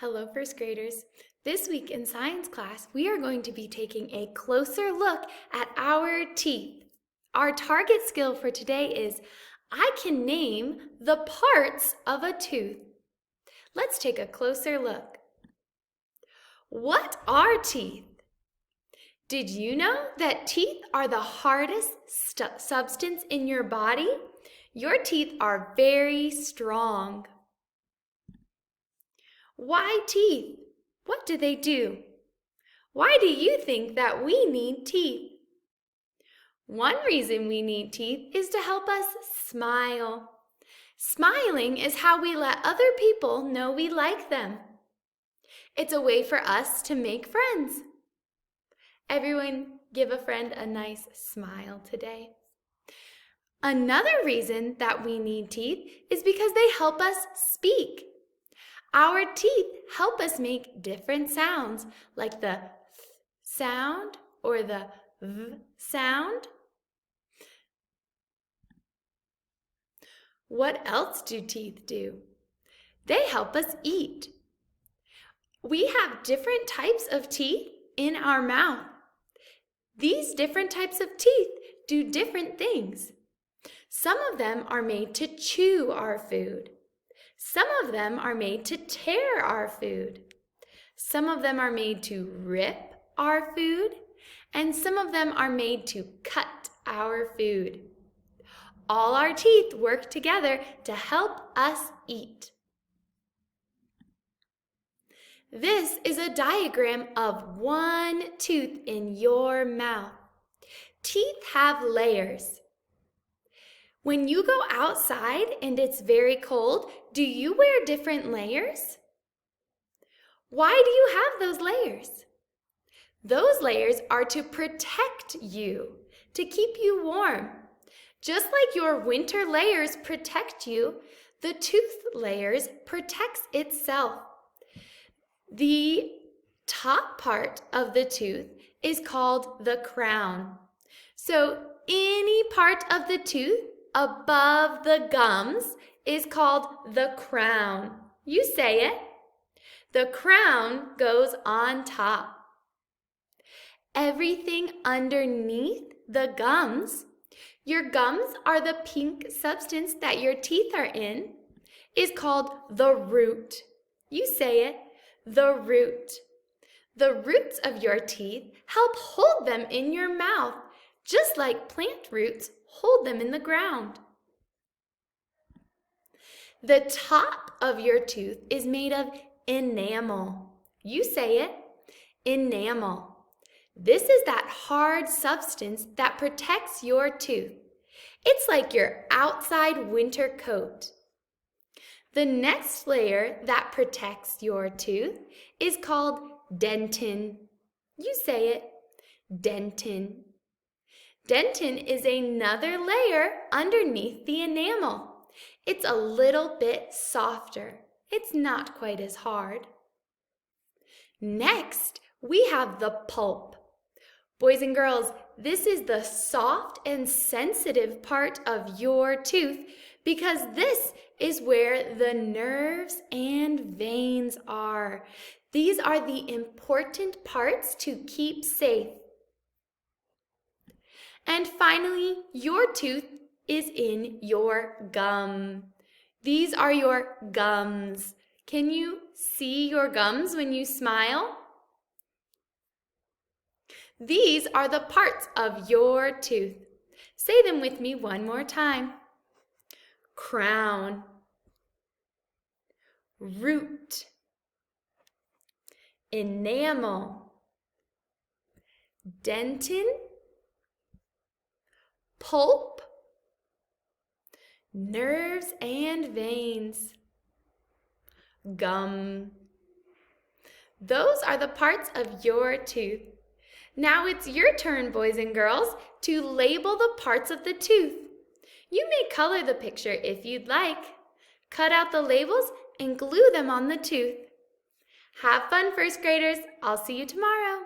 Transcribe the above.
Hello, first graders. This week in science class, we are going to be taking a closer look at our teeth. Our target skill for today is, I can name the parts of a tooth. Let's take a closer look. What are teeth? Did you know that teeth are the hardest substance in your body? Your teeth are very strong. Why teeth? What do they do? Why do you think that we need teeth? One reason we need teeth is to help us smile. Smiling is how we let other people know we like them. It's a way for us to make friends. Everyone, give a friend a nice smile today. Another reason that we need teeth is because they help us speak. Our teeth help us make different sounds, like the th sound or the v sound. What else do teeth do? They help us eat. We have different types of teeth in our mouth. These different types of teeth do different things. Some of them are made to chew our food. Some of them are made to tear our food. Some of them are made to rip our food, and some of them are made to cut our food. All our teeth work together to help us eat. This is a diagram of one tooth in your mouth. Teeth have layers. When you go outside and it's very cold, do you wear different layers? Why do you have those layers? Those layers are to protect you, to keep you warm. Just like your winter layers protect you, the tooth layers protects itself. The top part of the tooth is called the crown. So any part of the tooth above the gums is called the crown. You say it. The crown goes on top. Everything underneath the gums, your gums are the pink substance that your teeth are in, is called the root. You say it, the root. The roots of your teeth help hold them in your mouth, just like plant roots hold them in the ground. The top of your tooth is made of enamel. You say it, enamel. This is that hard substance that protects your tooth. It's like your outside winter coat. The next layer that protects your tooth is called dentin. You say it, dentin. Dentin is another layer underneath the enamel. It's a little bit softer. It's not quite as hard. Next, we have the pulp. Boys and girls, this is the soft and sensitive part of your tooth because this is where the nerves and veins are. These are the important parts to keep safe. And finally, your tooth is in your gum. These are your gums. Can you see your gums when you smile? These are the parts of your tooth. Say them with me one more time. Crown, root, enamel, dentin, pulp, nerves and veins, gum. Those are the parts of your tooth. Now it's your turn, boys and girls, to label the parts of the tooth. You may color the picture if you'd like. Cut out the labels and glue them on the tooth. Have fun, first graders. I'll see you tomorrow.